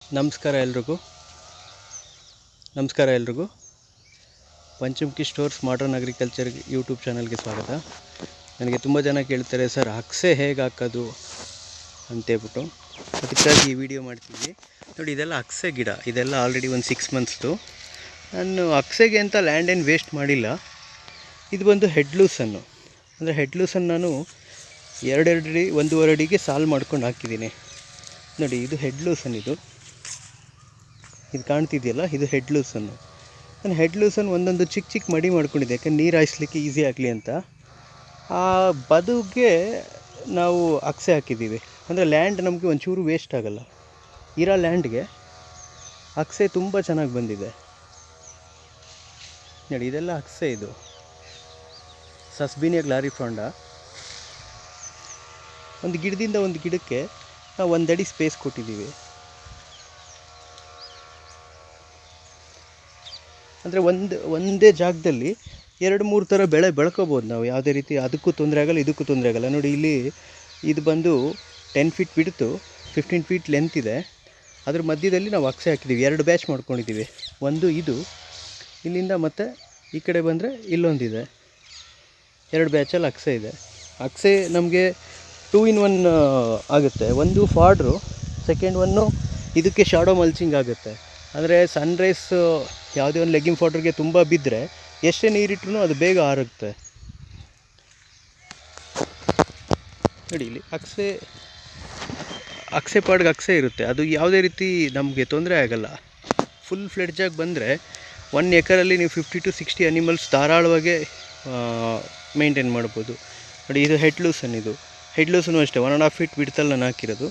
ನಮಸ್ಕಾರ ಎಲ್ರಿಗೂ Panchamukhi stores modern agriculture YouTube ಚಾನಲ್ಗೆ ಸ್ವಾಗತ. ನನಗೆ ತುಂಬ ಜನ ಕೇಳ್ತಾರೆ, ಸರ್ ಅಕ್ಸೆ ಹೇಗೆ ಹಾಕೋದು ಅಂತೇಳ್ಬಿಟ್ಟು. ಅದಕ್ಕಾಗಿ ಈ ವಿಡಿಯೋ ಮಾಡ್ತೀವಿ. ನೋಡಿ, ಇದೆಲ್ಲ ಅಕ್ಸೆ ಗಿಡ, ಇದೆಲ್ಲ ಆಲ್ರೆಡಿ ಒಂದು 6 ಮಂತ್ಸ್ದು. ನಾನು ಅಕ್ಸೆಗೆ ಅಂತ ಲ್ಯಾಂಡ್ ಏನು ವೇಸ್ಟ್ ಮಾಡಿಲ್ಲ. ಇದು ಬಂದು ಹೆಡ್ ಲೂಸನ್ನು, ಅಂದರೆ ಹೆಡ್ ಲೂಸನ್ನು ನಾನು 2 ಅಡಿ 1.5 ಅಡಿಗೆ ಸಾಲು ಮಾಡ್ಕೊಂಡು ಹಾಕಿದ್ದೀನಿ. ನೋಡಿ, ಇದು ಹೆಡ್ ಲೂಸನ್, ಇದು ಕಾಣ್ತಿದೆಯಲ್ಲ, ಇದು ಹೆಡ್ ಲೂಸನ್ನು. ನಾನು ಹೆಡ್ ಲೂಸನ್ನು ಒಂದೊಂದು ಚಿಕ್ಕ ಮಡಿ ಮಾಡ್ಕೊಂಡಿದ್ದೆ, ಯಾಕಂದ್ರೆ ನೀರು ಹಾಯಿಸ್ಲಿಕ್ಕೆ ಈಸಿ ಆಗಲಿ ಅಂತ. ಆ ಬದುಗೆ ನಾವು ಅಕ್ಸೆ ಹಾಕಿದ್ದೀವಿ, ಅಂದರೆ ಲ್ಯಾಂಡ್ ನಮಗೆ ಒಂಚೂರು ವೇಸ್ಟ್ ಆಗೋಲ್ಲ. ಇರೋ ಲ್ಯಾಂಡ್ಗೆ ಅಕ್ಸೆ ತುಂಬ ಚೆನ್ನಾಗಿ ಬಂದಿದೆ. ನೋಡಿ, ಇದೆಲ್ಲ ಅಕ್ಸೆ, ಇದು ಸಸ್ಬಿನಿಯಾ ಗ್ಲಾರಿಫಾಂಡ. ಒಂದು ಗಿಡದಿಂದ ಒಂದು ಗಿಡಕ್ಕೆ ನಾವು 1 ಅಡಿ ಸ್ಪೇಸ್ ಕೊಟ್ಟಿದ್ದೀವಿ. ಅಂದರೆ ಒಂದೇ ಜಾಗದಲ್ಲಿ 2-3 ಥರ ಬೆಳೆ ಬೆಳ್ಕೋಬೋದು ನಾವು. ಯಾವುದೇ ರೀತಿ ಅದಕ್ಕೂ ತೊಂದರೆ ಆಗಲ್ಲ, ಇದಕ್ಕೂ ತೊಂದರೆ ಆಗಲ್ಲ. ನೋಡಿ, ಇಲ್ಲಿ ಇದು ಬಂದು 10 ಫೀಟ್ ಬಿಡ್ತು, 15 ಫೀಟ್ ಲೆಂತ್ ಇದೆ. ಅದ್ರ ಮಧ್ಯದಲ್ಲಿ ನಾವು ಅಕ್ಸೆ ಹಾಕಿದ್ದೀವಿ. 2 ಬ್ಯಾಚ್ ಮಾಡ್ಕೊಂಡಿದ್ದೀವಿ. ಒಂದು ಇದು ಇಲ್ಲಿಂದ, ಮತ್ತು ಈ ಕಡೆ ಬಂದರೆ ಇಲ್ಲೊಂದಿದೆ. 2 ಬ್ಯಾಚಲ್ಲಿ ಅಕ್ಸೆ ಇದೆ. ಅಕ್ಸೆ ನಮಗೆ 2 in 1 ಆಗುತ್ತೆ. ಒಂದು ಫಾಡ್ರು, ಸೆಕೆಂಡ್ ಒನ್ನು ಇದಕ್ಕೆ ಶಾಡೋ ಮಲ್ಚಿಂಗ್ ಆಗುತ್ತೆ. ಅಂದರೆ ಸನ್ರೈಸ್ ಯಾವುದೇ ಒಂದು ಲೆಗ್ಗಿಂಗ್ ಫಾಡ್ರಿಗೆ ತುಂಬ ಬಿದ್ದರೆ ಎಷ್ಟೇ ನೀರಿಟ್ರೂ ಅದು ಬೇಗ ಆರುತ್ತೆ. ನೋಡಿ, ಇಲ್ಲಿ ಅಕ್ಸೆ ಪಾಡ್ಗೆ ಅಕ್ಸೆ ಇರುತ್ತೆ. ಅದು ಯಾವುದೇ ರೀತಿ ನಮಗೆ ತೊಂದರೆ ಆಗಲ್ಲ. ಫುಲ್ ಫ್ಲೆಡ್ಜಾಗಿ ಬಂದರೆ 1 ಎಕರಲ್ಲಿ ನೀವು 50 to 60 ಅನಿಮಲ್ಸ್ ಧಾರಾಳವಾಗಿ ಮೇಂಟೈನ್ ಮಾಡ್ಬೋದು. ನೋಡಿ, ಇದು ಹೆಡ್ ಲೂಸನ್. ಇದು ಹೆಡ್ ಲೂಸನ್ನು ಅಷ್ಟೇ 1.5 ಫೀಟ್ ಬಿಡ್ತಲ್ಲಿ ನಾನು ಹಾಕಿರೋದು.